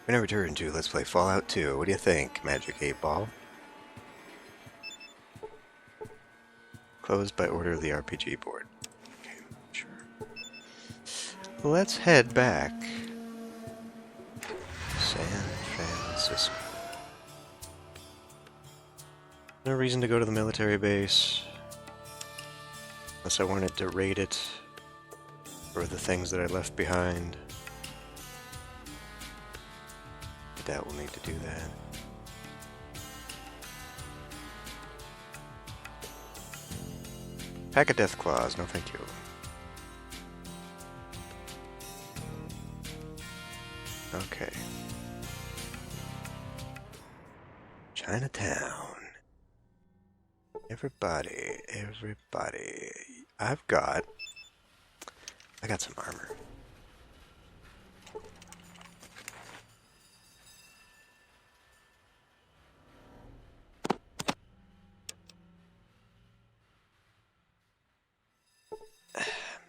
When I return to Let's Play Fallout 2, what do you think, Magic 8 Ball? Closed by order of the RPG board. Okay, sure. Let's head back. San Francisco. No reason to go to the military base. Unless I wanted to raid it. Or the things that I left behind. That will need to do that. Pack of Death Claws, no thank you. Okay. Chinatown. Everybody. I got some armor.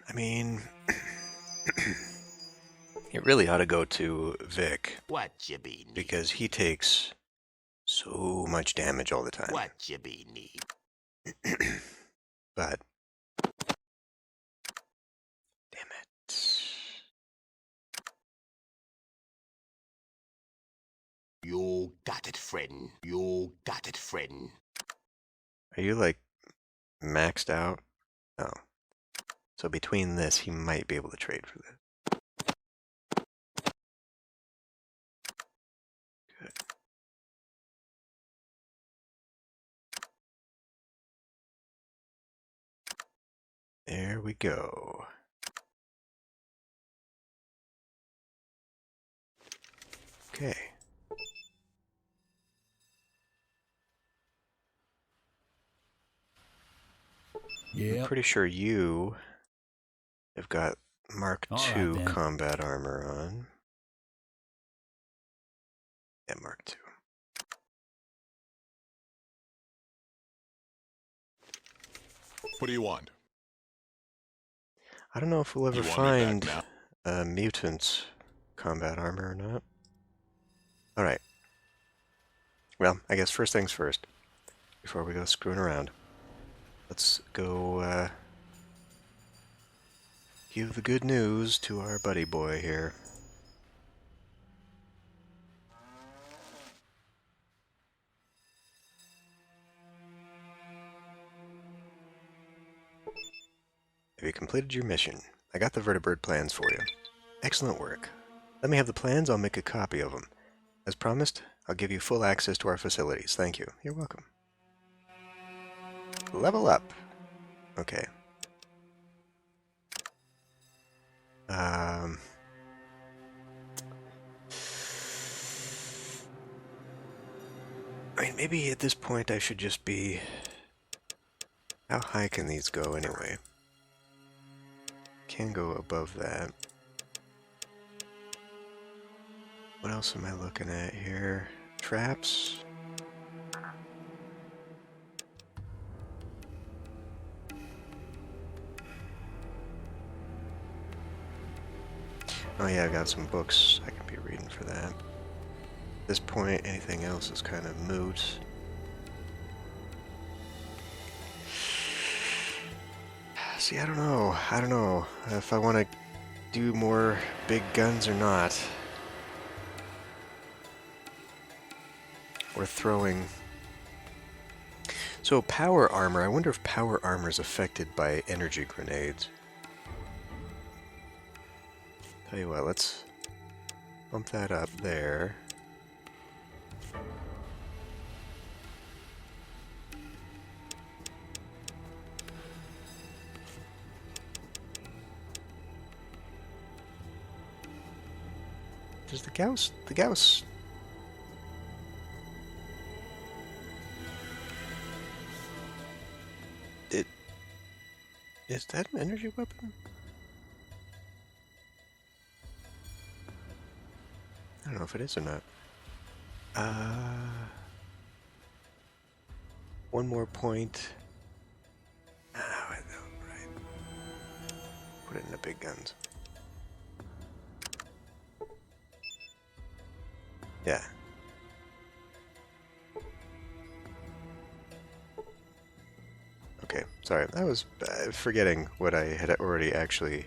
I mean, it really ought to go to Vic. What you be need? Because he takes so much damage all the time. What you be need? But damn it. You got it, friend. You got it, friend. Are you like maxed out? No. So between this, he might be able to trade for this. Good. There we go. Okay. Yeah. I'm pretty sure you have got Mark II then. combat armor on. Yeah, Mark II. What do you want? I don't know if we'll ever You want me find back now? mutant combat armor or not. Alright. Well, I guess first things first. Before we go screwing around. Let's go give the good news to our buddy boy here. Have you completed your mission? I got the vertibird plans for you. Excellent work. Let me have the plans, I'll make a copy of them. As promised, I'll give you full access to our facilities. Thank you. You're welcome. Level up. Okay. I mean, maybe at this point I should just be... How high can these go anyway? Can go above that. What else am I looking at here? Traps? Oh yeah, I got some books I can be reading for that. At this point, anything else is kind of moot. See, I don't know if I want to do more big guns or not. Or throwing. So power armor, I wonder if power armor is affected by energy grenades. Tell you what, let's bump that up there. There's the Gauss. The Gauss. Is that an energy weapon? I don't know if it is or not. One more point. Ah, I know, right. Put it in the big guns. Yeah. Okay, sorry. I was forgetting what I had already actually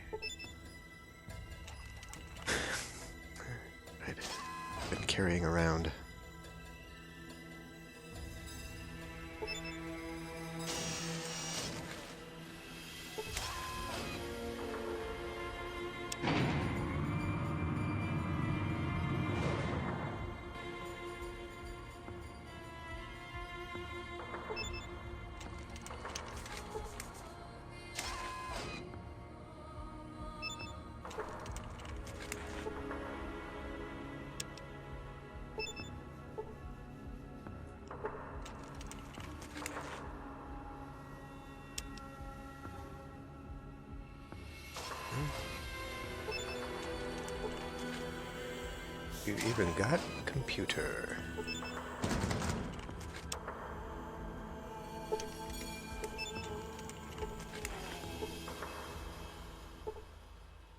I'd been carrying around. You even got computer.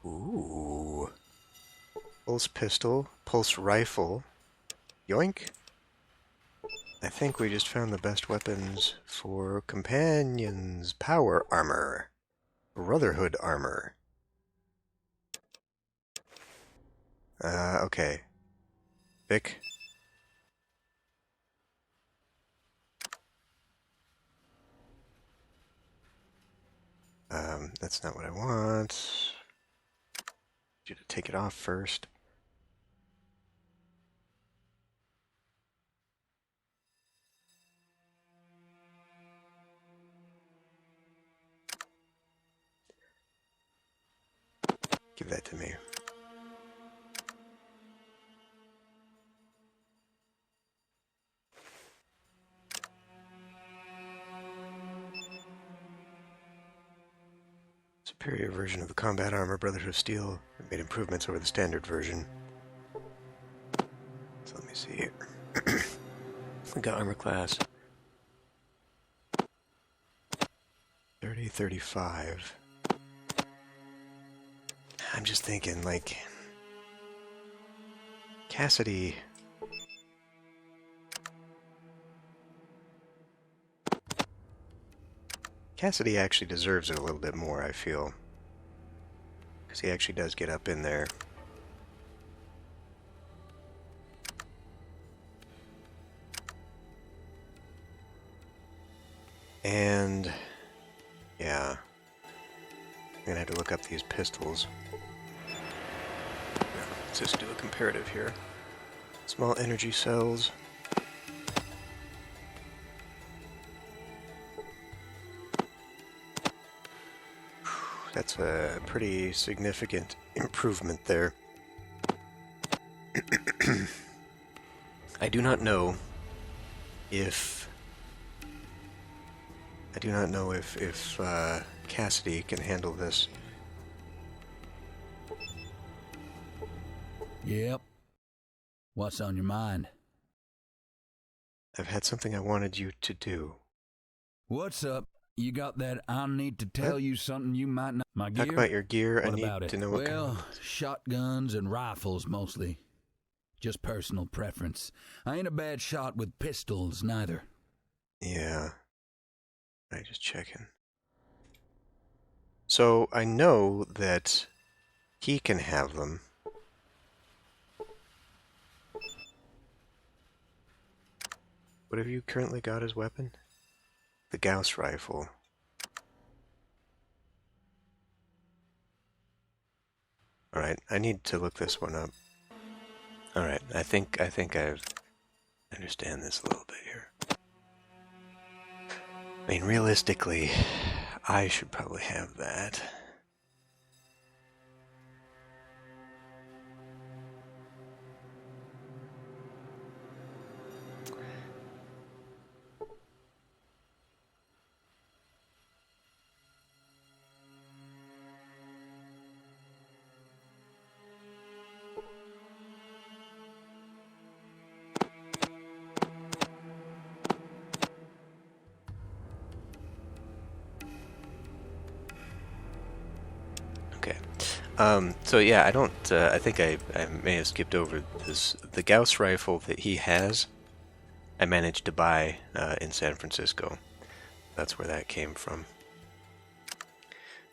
Ooh. Pulse pistol, pulse rifle. Yoink. I think we just found the best weapons for companions. Power armor. Brotherhood armor. Okay. Vic. That's not what I want. Need you to take it off first. Give that to me. Superior version of the combat armor, Brotherhood of Steel. It made improvements over the standard version. So let me see here. We got armor class 30, 35. I'm just thinking, like, Cassidy. Cassidy actually deserves it a little bit more, I feel. Because he actually does get up in there. And yeah, I'm gonna have to look up these pistols. Let's just do a comparative here. Small energy cells. That's a pretty significant improvement there. I do not know if Cassidy can handle this. Yep. What's on your mind? I've had something I wanted you to do. What's up? You got that I need to tell you something you might not... My gear? Talk about your gear. What I need about it? to know what kind Well, of... shotguns and rifles mostly. Just personal preference. I ain't a bad shot with pistols, neither. Yeah. I just checking. So I know that he can have them. What have you currently got as weapon? The Gauss rifle. Alright, I need to look this one up. Alright, I think I understand this a little bit here. I mean, realistically, I should probably have that. So yeah, I don't. I think I may have skipped over this. The Gauss rifle that he has, I managed to buy in San Francisco. That's where that came from.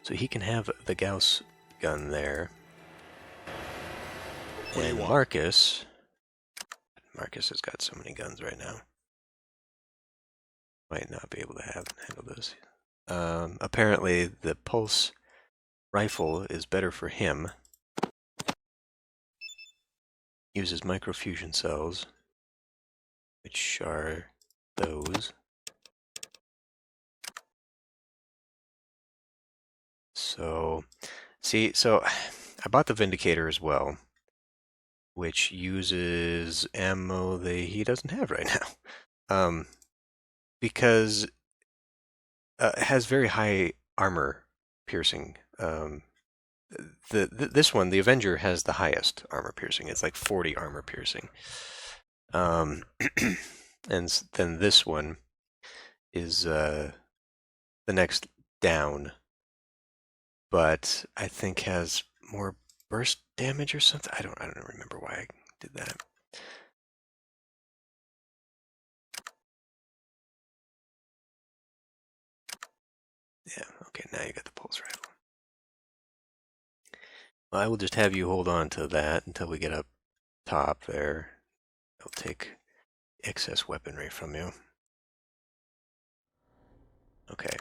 So he can have the Gauss gun there. What do you And want? Marcus has got so many guns right now. Might not be able to handle this. Apparently, the pulse rifle is better for him. Uses microfusion cells, which are those. So, see, so I bought the Vindicator as well, which uses ammo that he doesn't have right now, because it has very high armor piercing. This one, the Avenger, has the highest armor piercing. It's like 40 armor piercing. And then this one is the next down, but I think has more burst damage or something. I don't remember why I did that. Yeah, okay, now you got the pulse rifle. Well, I will just have you hold on to that until we get up top there. I'll take excess weaponry from you. Okay.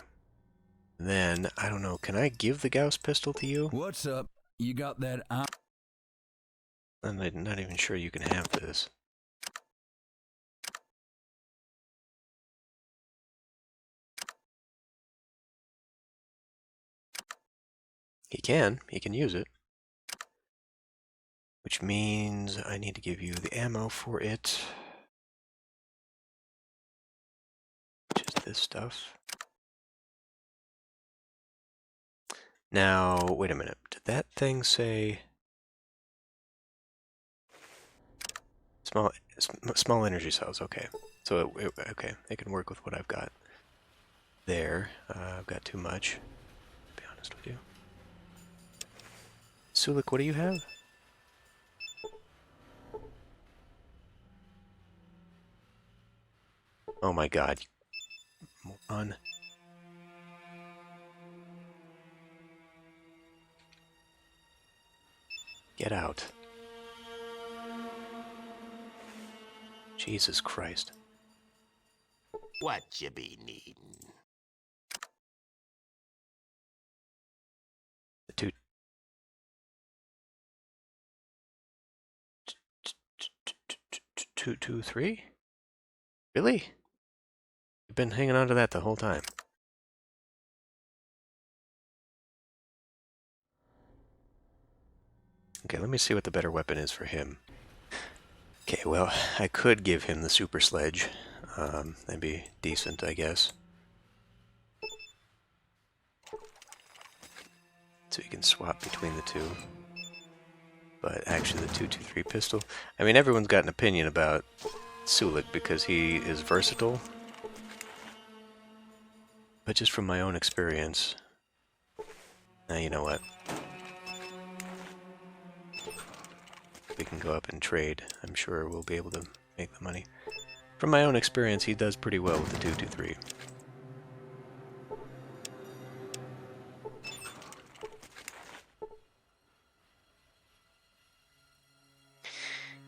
Then, I don't know, can I give the Gauss pistol to you? What's up? You got that? I'm not even sure you can have this. He can use it. Which means I need to give you the ammo for it. Which is this stuff. Now, wait a minute. Did that thing say small energy cells? Okay, so okay, it can work with what I've got there. I've got too much, to be honest with you. Sulik, what do you have? Oh my God, you moron! Get out! Jesus Christ! What you be needin'? The two. 223? Really? You've been hanging on to that the whole time. Okay, let me see what the better weapon is for him. Okay, well, I could give him the super sledge. That'd be decent, I guess. So you can swap between the two. But actually, the 223 pistol. I mean, everyone's got an opinion about Sulik because he is versatile. But just from my own experience, now you know what? We can go up and trade. I'm sure we'll be able to make the money. From my own experience, he does pretty well with the 223.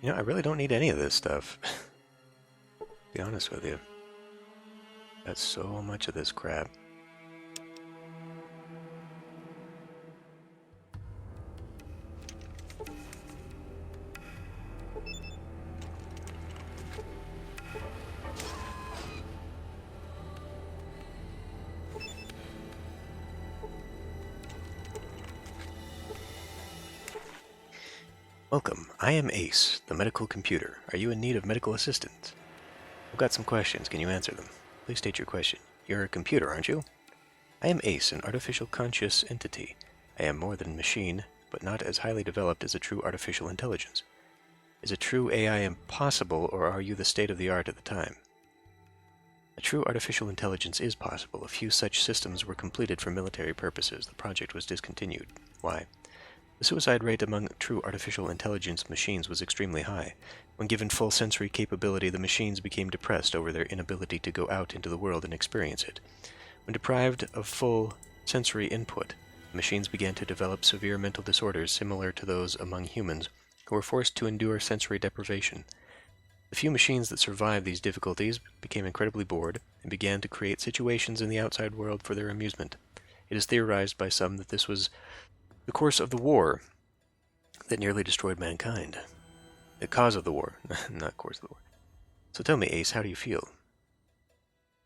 You know, I really don't need any of this stuff. To be honest with you. Got so much of this crap. Welcome, I am Ace, the medical computer. Are you in need of medical assistance? I've got some questions, can you answer them? Please state your question. You're a computer, aren't you? I am Ace, an artificial conscious entity. I am more than machine, but not as highly developed as a true artificial intelligence. Is a true AI impossible, or are you the state of the art at the time? A true artificial intelligence is possible. A few such systems were completed for military purposes. The project was discontinued. Why? The suicide rate among true artificial intelligence machines was extremely high. When given full sensory capability, the machines became depressed over their inability to go out into the world and experience it. When deprived of full sensory input, the machines began to develop severe mental disorders similar to those among humans who were forced to endure sensory deprivation. The few machines that survived these difficulties became incredibly bored and began to create situations in the outside world for their amusement. It is theorized by some that this was the course of the war that nearly destroyed mankind. The cause of the war, not course of the war. So tell me, Ace, how do you feel?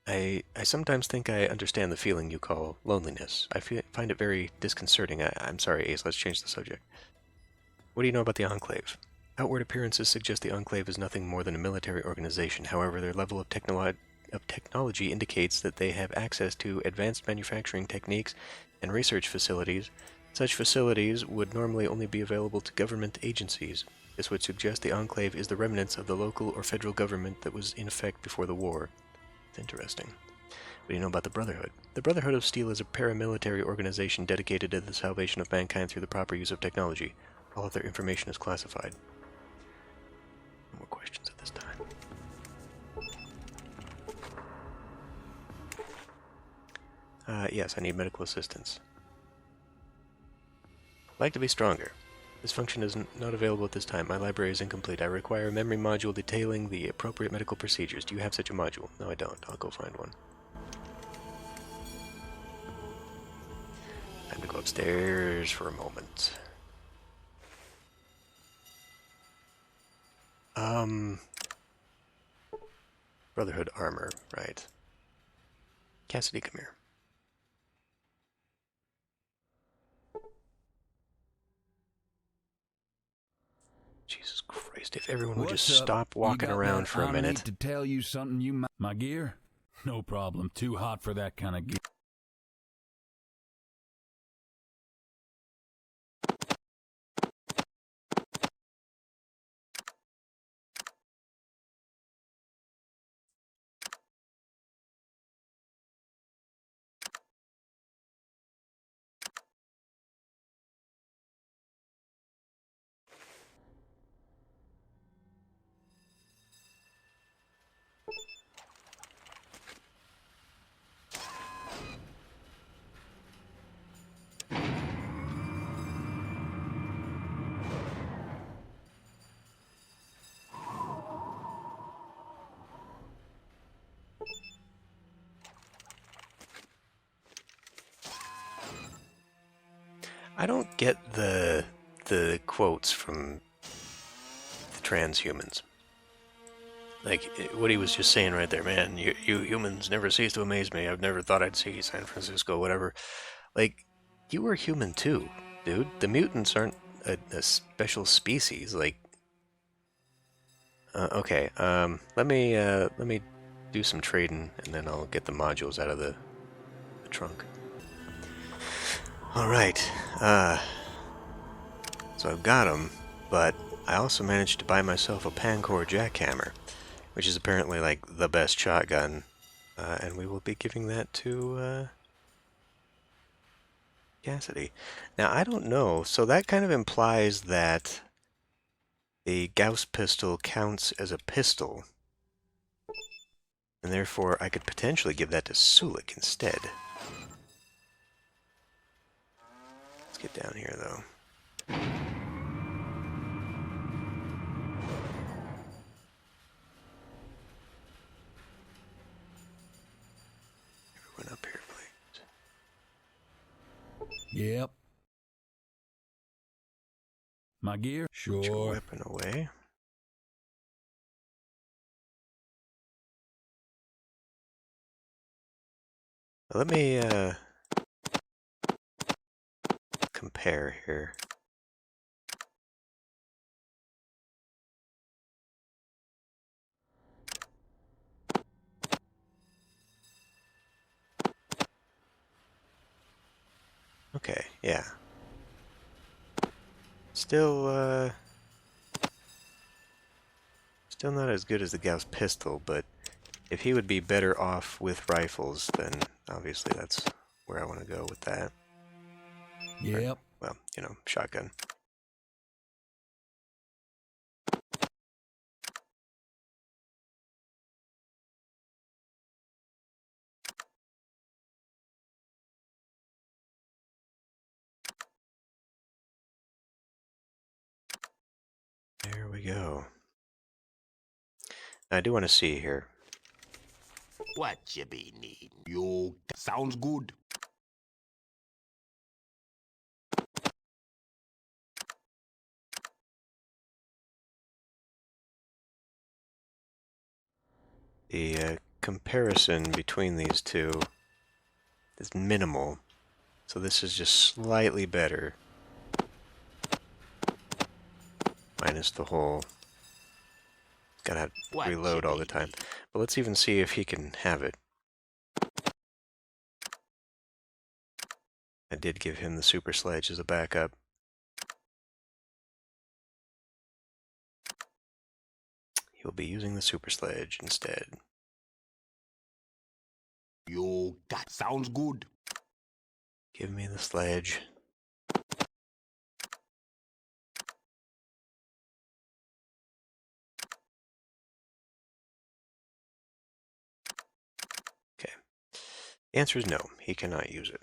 I sometimes think I understand the feeling you call loneliness. Find it very disconcerting. I'm sorry, Ace, let's change the subject. What do you know about the Enclave? Outward appearances suggest the Enclave is nothing more than a military organization. However, their level of technology indicates that they have access to advanced manufacturing techniques and research facilities. Such facilities would normally only be available to government agencies. This would suggest the Enclave is the remnants of the local or federal government that was in effect before the war. It's interesting. What do you know about the Brotherhood? The Brotherhood of Steel is a paramilitary organization dedicated to the salvation of mankind through the proper use of technology. All of their information is classified. No more questions at this time. Yes, I need medical assistance. I'd like to be stronger. This function is not available at this time. My library is incomplete. I require a memory module detailing the appropriate medical procedures. Do you have such a module? No, I don't. I'll go find one. Time to go upstairs for a moment. Brotherhood armor, right. Cassidy, come here. Jesus Christ, if everyone would just stop walking around for a minute. I need to tell you something. My gear? No problem. Too hot for that kind of gear. I don't get the quotes from the transhumans. Like, what he was just saying right there, man, you humans never cease to amaze me. I've never thought I'd see San Francisco, whatever. Like, you were human too, dude. The mutants aren't a special species. Like, okay, let me do some trading, and then I'll get the modules out of the trunk. Alright, so I've got them, but I also managed to buy myself a Pancor jackhammer, which is apparently like the best shotgun, and we will be giving that to Cassidy. Now, I don't know, so that kind of implies that the Gauss pistol counts as a pistol, and therefore I could potentially give that to Sulik instead. Let's get down here, though. Everyone up here, please. Yep. My gear? Put your weapon away. Let me compare here. Okay, yeah. Still not as good as the Gauss pistol, but if he would be better off with rifles, then obviously that's where I want to go with that. Yep. well, you know, shotgun. There we go. I do want to see here. What you be needing? You sounds good. The comparison between these two is minimal, so this is just slightly better. Minus the whole... Gotta reload all the time. But let's even see if he can have it. I did give him the super sledge as a backup. He'll be using the super sledge instead. You got sounds good. Give me the sledge. Okay. The answer is no. He cannot use it.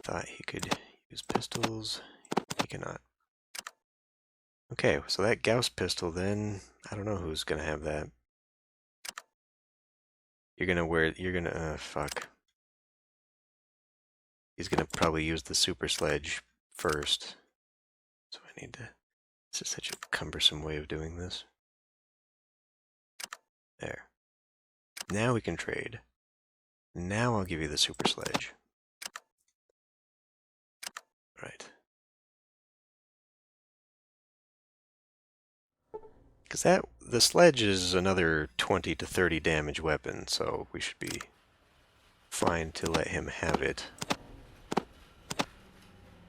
Thought he could use pistols. He cannot. Okay, so that Gauss pistol then, I don't know who's gonna have that. You're gonna, fuck. He's gonna probably use the super sledge first. So I need to, this is such a cumbersome way of doing this. There. Now we can trade. Now I'll give you the super sledge. Right. Because the sledge is another 20 to 30 damage weapon, so we should be fine to let him have it.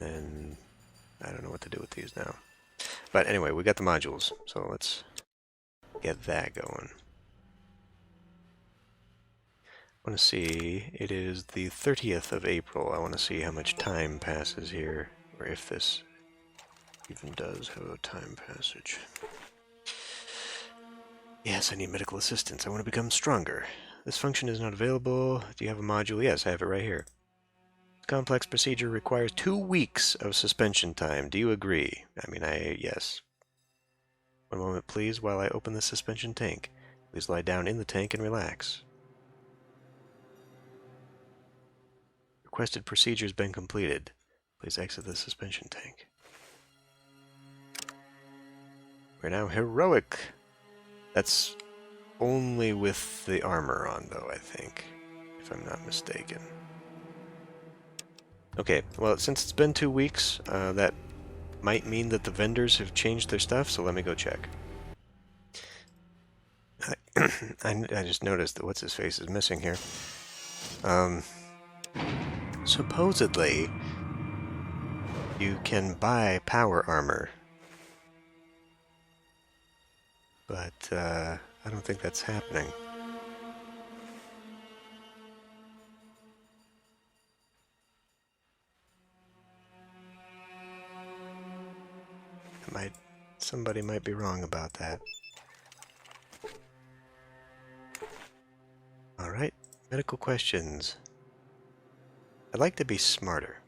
And I don't know what to do with these now. But anyway, we got the modules, so let's get that going. I want to see, it is the 30th of April. I want to see how much time passes here, or if this even does have a time passage. Yes, I need medical assistance. I want to become stronger. This function is not available. Do you have a module? Yes, I have it right here. This complex procedure requires 2 weeks of suspension time. Do you agree? I mean, yes. One moment, please, while I open the suspension tank. Please lie down in the tank and relax. Requested procedure has been completed. Please exit the suspension tank. We're now heroic. That's only with the armor on, though, I think, if I'm not mistaken. Okay, well, since it's been 2 weeks, that might mean that the vendors have changed their stuff, so let me go check. I just noticed that what's-his-face is missing here. Supposedly, you can buy power armor. But, I don't think that's happening. Somebody might be wrong about that. Alright, medical questions. I'd like to be smarter.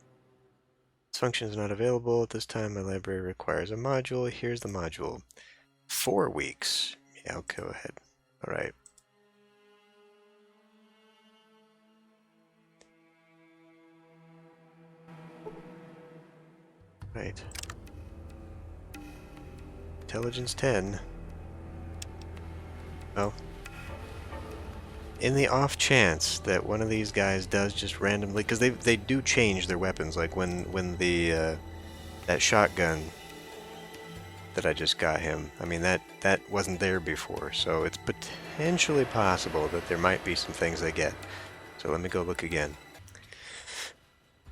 This function is not available at this time. My library requires a module. Here's the module. 4 weeks. Yeah, I'll go ahead. Alright. Right. Intelligence 10. Oh. In the off chance that one of these guys does just randomly, because they do change their weapons, like when the that shotgun that I just got him, I mean that wasn't there before, so it's potentially possible that there might be some things they get. So let me go look again.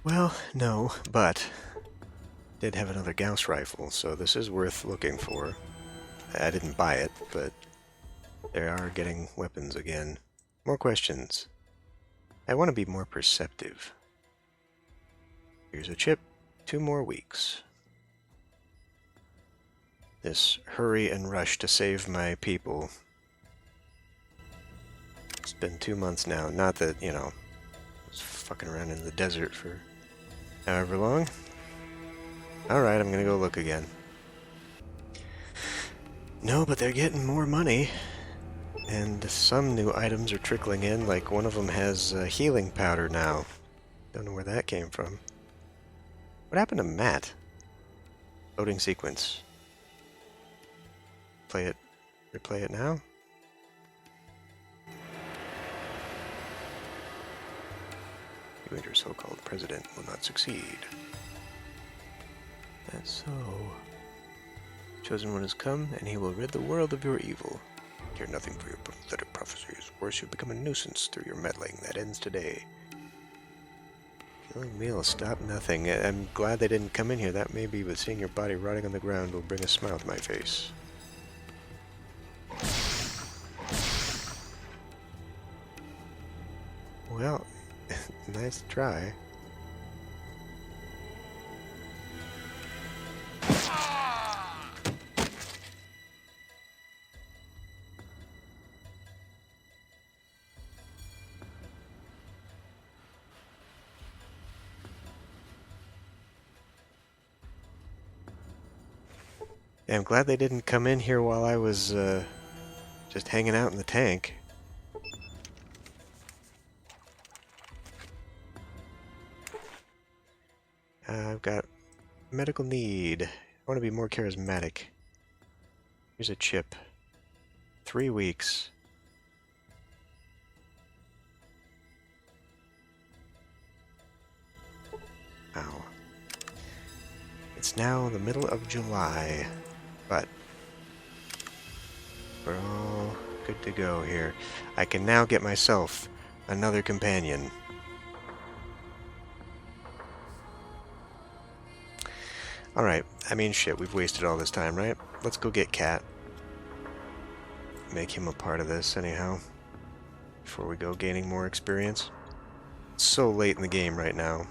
Well, no, but did have another Gauss rifle, so this is worth looking for. I didn't buy it, but they are getting weapons again. More questions. I want to be more perceptive. Here's a chip. 2 more weeks. This hurry and rush to save my people. It's been 2 months now. Not that, you know, I was fucking around in the desert for however long. Alright, I'm gonna go look again. No, but they're getting more money. And some new items are trickling in, like one of them has healing powder now. Don't know where that came from. What happened to Matt? Loading sequence. Play it. Replay it now? You and your so-called president will not succeed. That's so. Chosen one has come, and he will rid the world of your evil. Care nothing for your pathetic prophecies. Worse, you'll become a nuisance through your meddling. That ends today. Killing me will stop nothing. I'm glad they didn't come in here. That maybe, but seeing your body rotting on the ground will bring a smile to my face. Well, nice try. Yeah, I'm glad they didn't come in here while I was just hanging out in the tank. I've got medical need. I want to be more charismatic. Here's a chip. 3 weeks. Ow. It's now the middle of July, but we're all good to go here. I can now get myself another companion. Alright, I mean shit, we've wasted all this time, right? Let's go get Cat. Make him a part of this, anyhow. Before we go gaining more experience. It's so late in the game right now.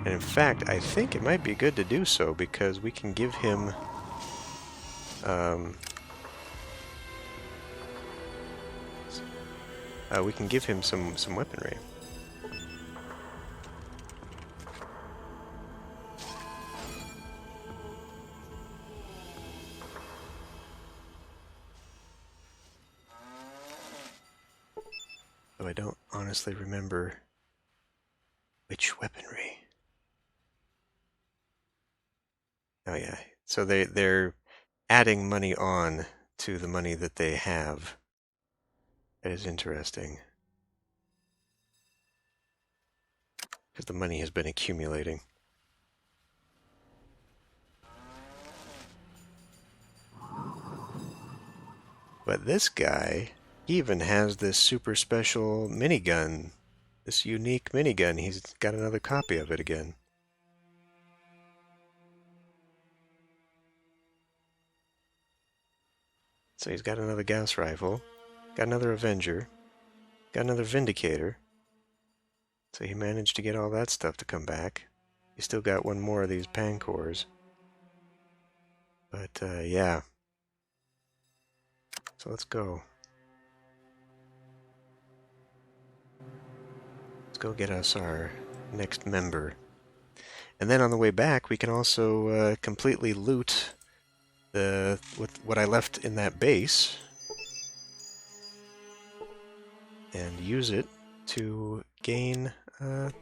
And in fact, I think it might be good to do so, because we can give him... we can give him some weaponry. Though I don't honestly remember which weaponry. Oh yeah, so they're adding money on to the money that they have. That is interesting. Because the money has been accumulating. But this guy even has this super special minigun. This unique minigun. He's got another copy of it again. So he's got another Gauss rifle, got another Avenger, got another Vindicator. So he managed to get all that stuff to come back. He still got one more of these Pancores. But, yeah. So let's go. Let's go get us our next member. And then on the way back, we can also completely loot what I left in that base and use it to gain the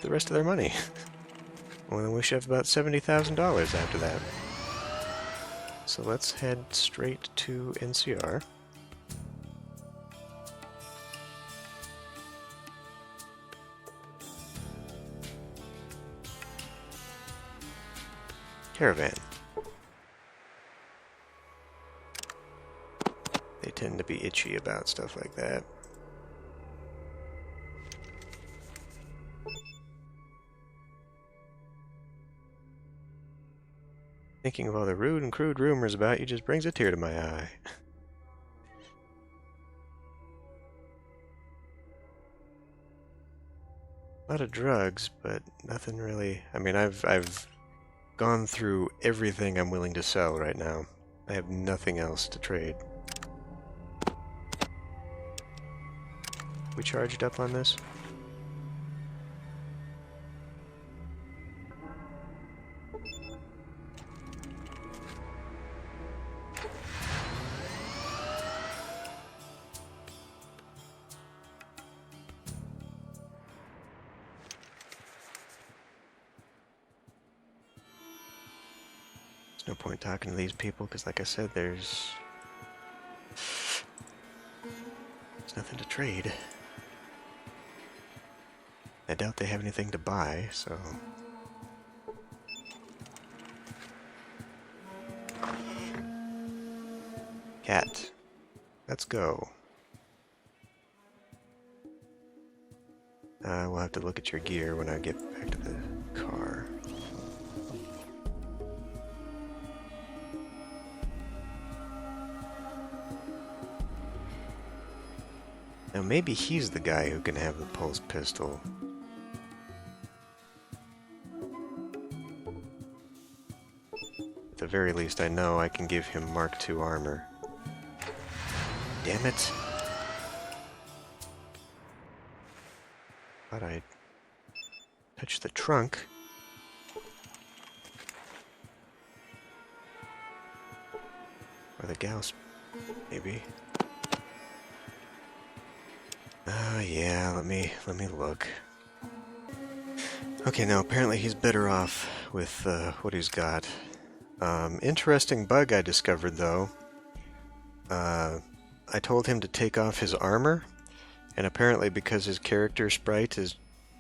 rest of their money. Well, then we should have about $70,000 after that. So let's head straight to NCR. Caravan. They tend to be itchy about stuff like that. Thinking of all the rude and crude rumors about you just brings a tear to my eye. A lot of drugs, but nothing really. I mean, I've gone through everything I'm willing to sell right now. I have nothing else to trade. We charged up on this? There's no point talking to these people, because like I said, there's nothing to trade. I doubt they have anything to buy, so... Cat, let's go. We'll have to look at your gear when I get back to the car. Now maybe he's the guy who can have the pulse pistol. At the very least, I know I can give him Mark II armor. Damn it! Thought I'd touch the trunk. Or the gauss, maybe. Yeah, let me look. Okay, now apparently he's better off with what he's got. Interesting bug I discovered, though. I told him to take off his armor, and apparently because his character sprite is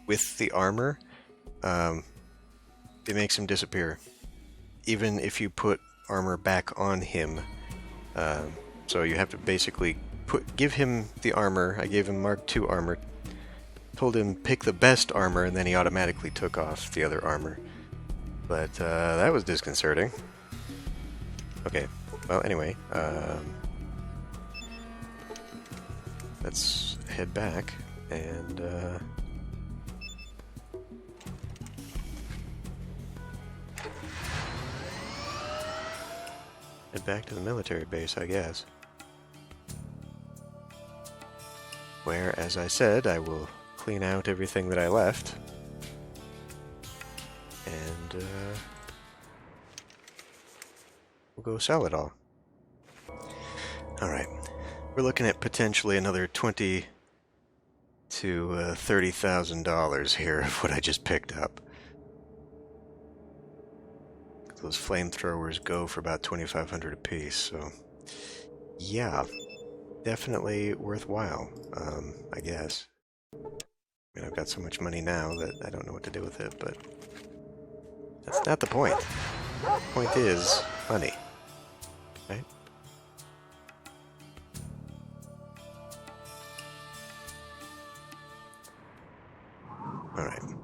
with the armor, it makes him disappear. Even if you put armor back on him. So you have to basically give him the armor. I gave him Mark II armor. Told him pick the best armor, and then he automatically took off the other armor. But that was disconcerting. Okay, well anyway, let's head back and head back to the military base, I guess. Where, as I said, I will clean out everything that I left. And, we'll go sell it all. Alright. We're looking at potentially another $20,000 to $30,000 here of what I just picked up. Those flamethrowers go for about $2,500 apiece, so... yeah. Definitely worthwhile, I guess. I mean, I've got so much money now that I don't know what to do with it, but that's not the point. The point is money, right? Alright. Well,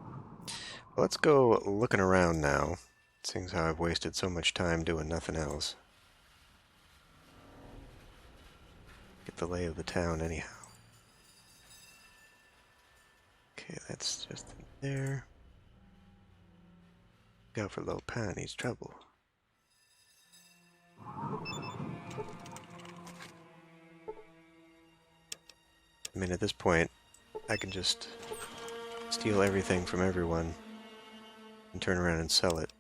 let's go looking around now, seeing how I've wasted so much time doing nothing else. Get the lay of the town anyhow. Okay, that's just there. Look out for Low Pan, he's trouble. I mean, at this point, I can just steal everything from everyone and turn around and sell it.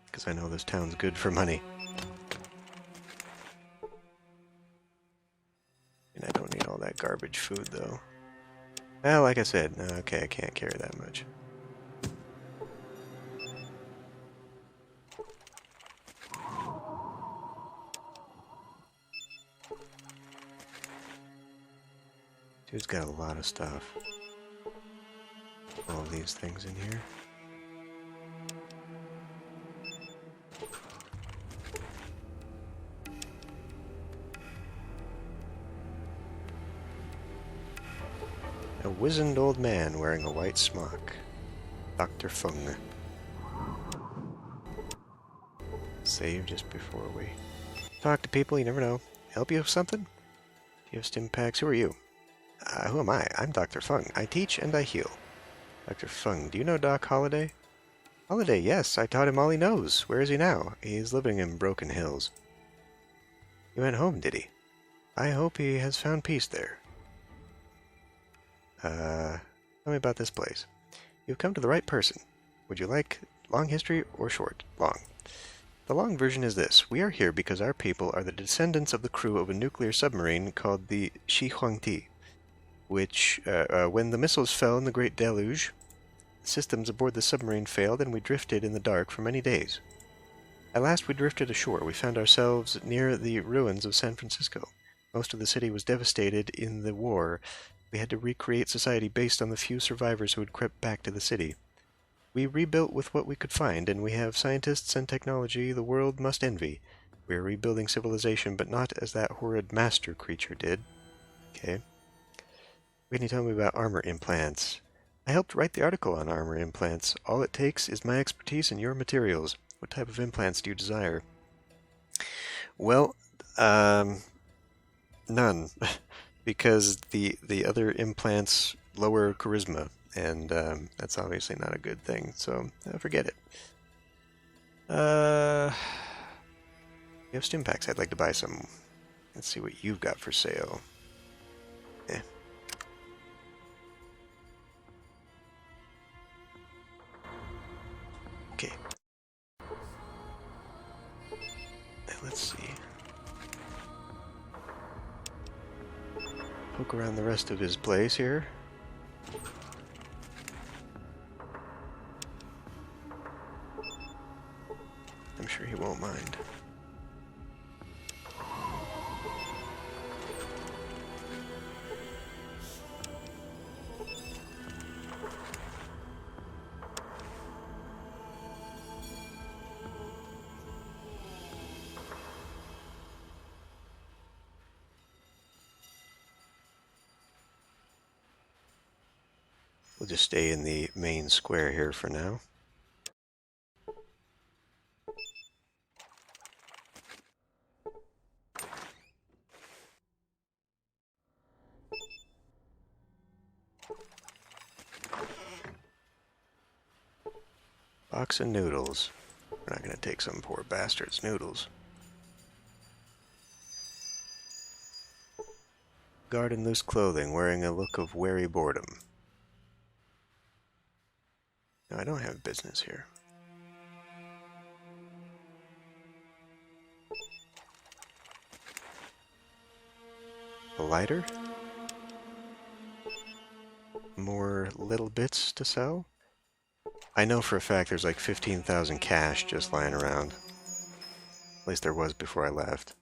Because I know this town's good for money. And I don't need all that garbage food, though. Well, like I said, okay, I can't carry that much. Dude's got a lot of stuff. All these things in here. A wizened old man wearing a white smock. Dr. Fung. Save just before we talk to people, you never know. Help you with something? Do you have stim packs? Who are you? Who am I? I'm Dr. Fung. I teach and I heal. Dr. Fung, do you know Doc Holliday? Holliday, yes, I taught him all he knows. Where is he now? He's living in Broken Hills. He went home, did he? I hope he has found peace there. Tell me about this place. You've come to the right person. Would you like long history or short? Long. The long version is this. We are here because our people are the descendants of the crew of a nuclear submarine called the Shi Huangti, which, when the missiles fell in the Great Deluge, the systems aboard the submarine failed and we drifted in the dark for many days. At last we drifted ashore. We found ourselves near the ruins of San Francisco. Most of the city was devastated in the war. We had to recreate society based on the few survivors who had crept back to the city. We rebuilt with what we could find, and we have scientists and technology the world must envy. We are rebuilding civilization, but not as that horrid master creature did. Okay. What can you tell me about armor implants? I helped write the article on armor implants. All it takes is my expertise and your materials. What type of implants do you desire? Well, none. Because the other implants lower charisma, and that's obviously not a good thing, so forget it. You have stim packs. I'd like to buy some. Let's see what you've got for sale. Eh. Okay. Let's see. Poke around the rest of his place here. I'm sure he won't mind. We'll just stay in the main square here for now. Box of noodles. We're not going to take some poor bastard's noodles. Guard in loose clothing, wearing a look of wary boredom. No, I don't have business here. A lighter? More little bits to sell? I know for a fact there's like 15,000 cash just lying around. At least there was before I left.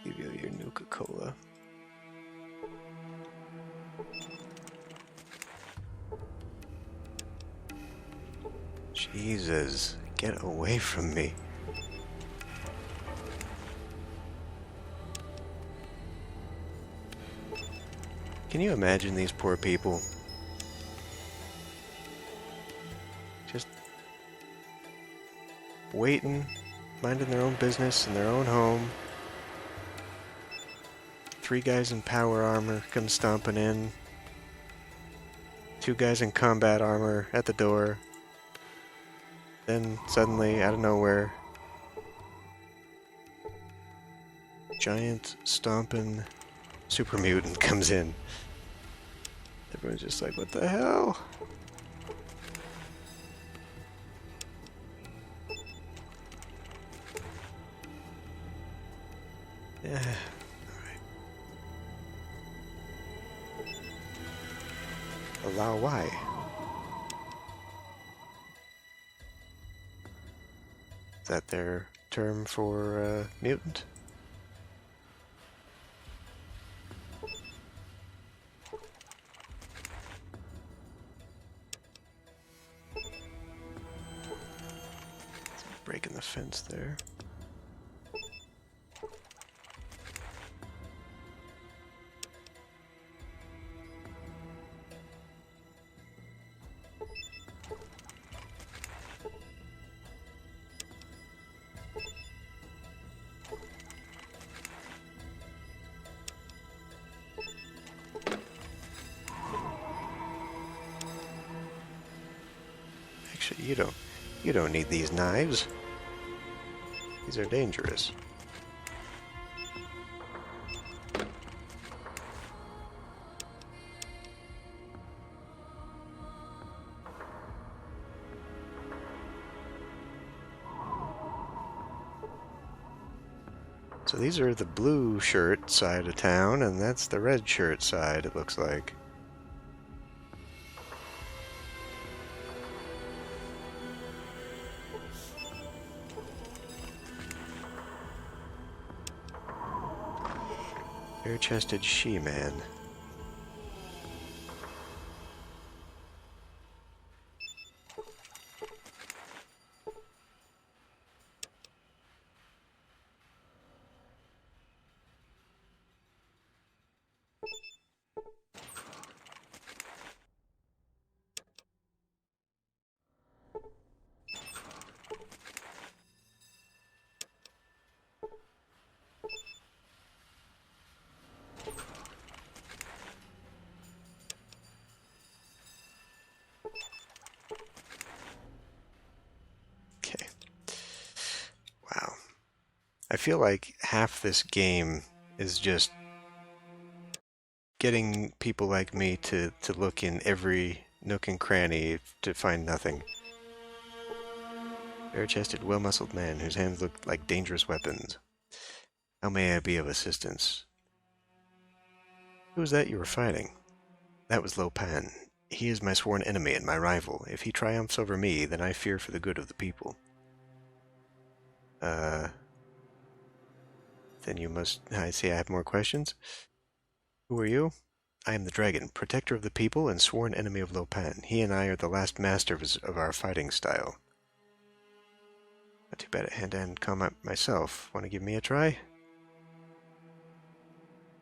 Give you your Nuka-Cola. Jesus, get away from me. Can you imagine these poor people? Just waiting, minding their own business in their own home. 3 guys in power armor come stomping in. 2 guys in combat armor at the door. Then suddenly, out of nowhere, giant stomping super mutant comes in. Everyone's just like, what the hell? Yeah, alright. Allow why? Is that their term for mutant? Breaking the fence there. You don't need these knives. These are dangerous. So these are the blue shirt side of town, and that's the red shirt side, it looks like. Bare-chested she-man. Okay. Wow. I feel like half this game is just getting people like me to look in every nook and cranny to find nothing. Bare-chested, well-muscled man whose hands look like dangerous weapons. How may I be of assistance? Who was that you were fighting? That was Lo Pan. He is my sworn enemy and my rival. If he triumphs over me, then I fear for the good of the people. Then you must... I see I have more questions. Who are you? I am the dragon, protector of the people and sworn enemy of Lo Pan. He and I are the last masters of our fighting style. Not too bad at hand-to-hand combat myself. Want to give me a try?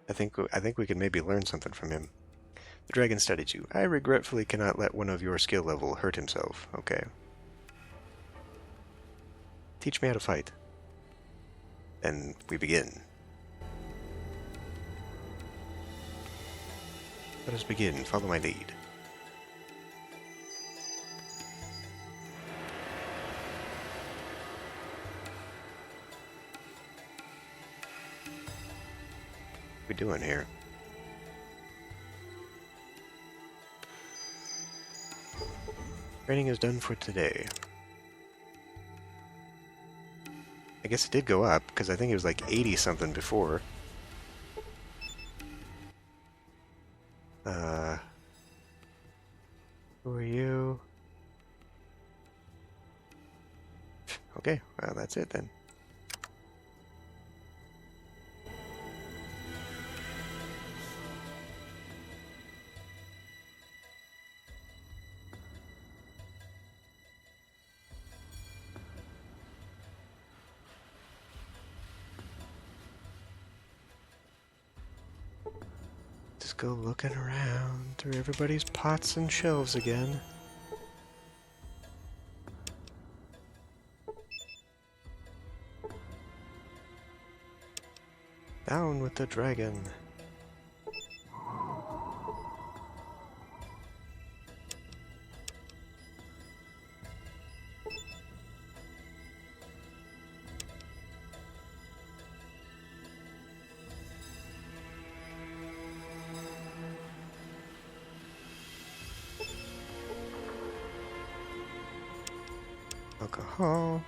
I think we could maybe learn something from him. The dragon studied you. I regretfully cannot let one of your skill level hurt himself. Okay. Teach me how to fight. Then we begin. Let us begin. Follow my lead. What are we doing here? Training is done for today. I guess it did go up, because I think it was like 80 something before. Who are you? Okay, well that's it then. Just go looking around through everybody's pots and shelves again. Down with the dragon. Alcohol.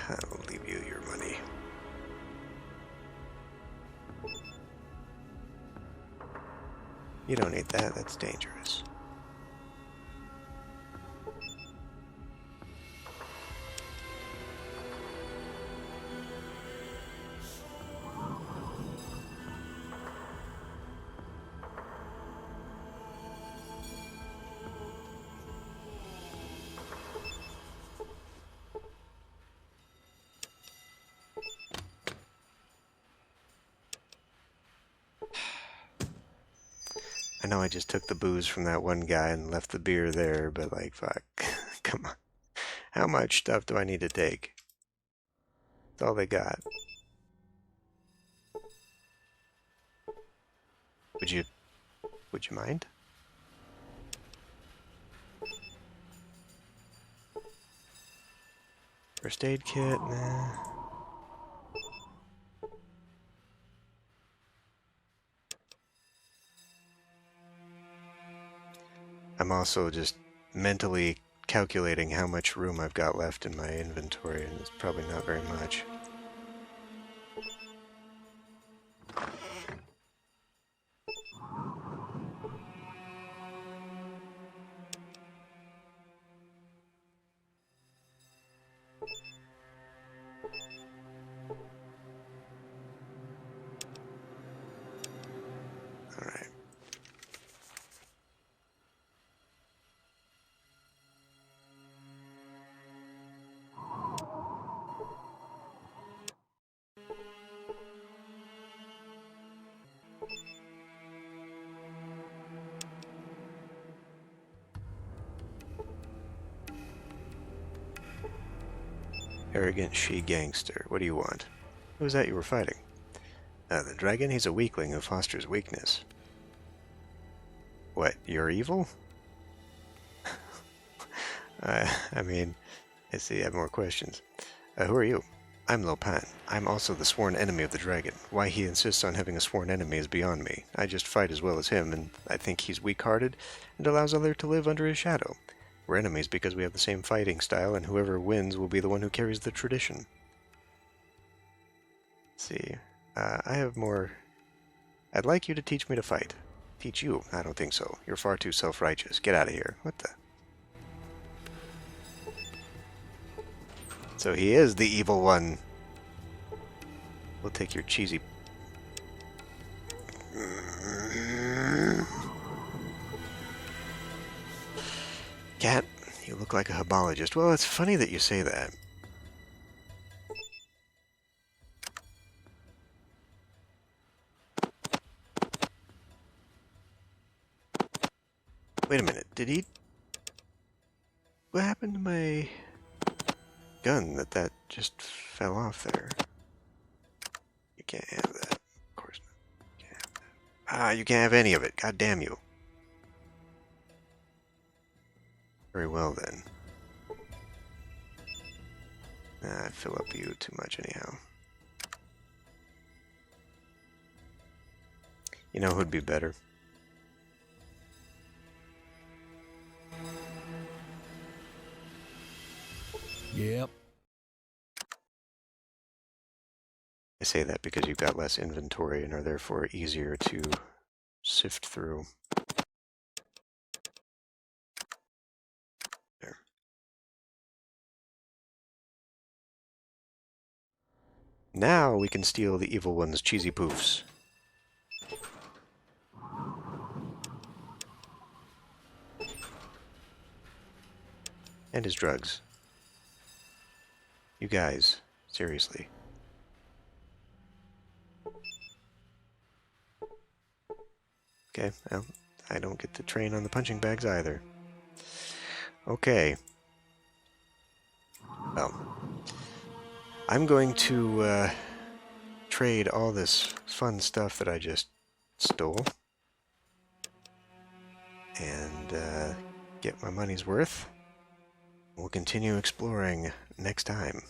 I'll leave you your money. You don't need that, that's dangerous. I know I just took the booze from that one guy and left the beer there, but like, fuck. Come on. How much stuff do I need to take? That's all they got. Would you mind? First aid kit, nah. I'm also just mentally calculating how much room I've got left in my inventory, and it's probably not very much. Alright. Arrogant she-gangster. What do you want? Who was that you were fighting? The dragon? He's a weakling who fosters weakness. What, you're evil? I mean, I see I have more questions. Who are you? I'm Lopan. I'm also the sworn enemy of the dragon. Why he insists on having a sworn enemy is beyond me. I just fight as well as him, and I think he's weak-hearted and allows others to live under his shadow. We're enemies because we have the same fighting style, and whoever wins will be the one who carries the tradition. Let's see. I have more... I'd like you to teach me to fight. Teach you? I don't think so. You're far too self-righteous. Get out of here. What the... So he is the evil one. We'll take your cheesy... Cat, you look like a hebologist. Well, it's funny that you say that. Wait a minute, did he... What happened to my gun that just fell off there? You can't have that. Of course not. You can't have that. Ah, you can't have any of it. God damn you. Very well then. I fill up you too much anyhow. You know who'd be better? Yep. I say that because you've got less inventory and are therefore easier to sift through. There. Now we can steal the evil one's cheesy poofs. And his drugs. You guys, seriously. Okay, well, I don't get to train on the punching bags either. Okay. Well, I'm going to trade all this fun stuff that I just stole and get my money's worth. We'll continue exploring next time.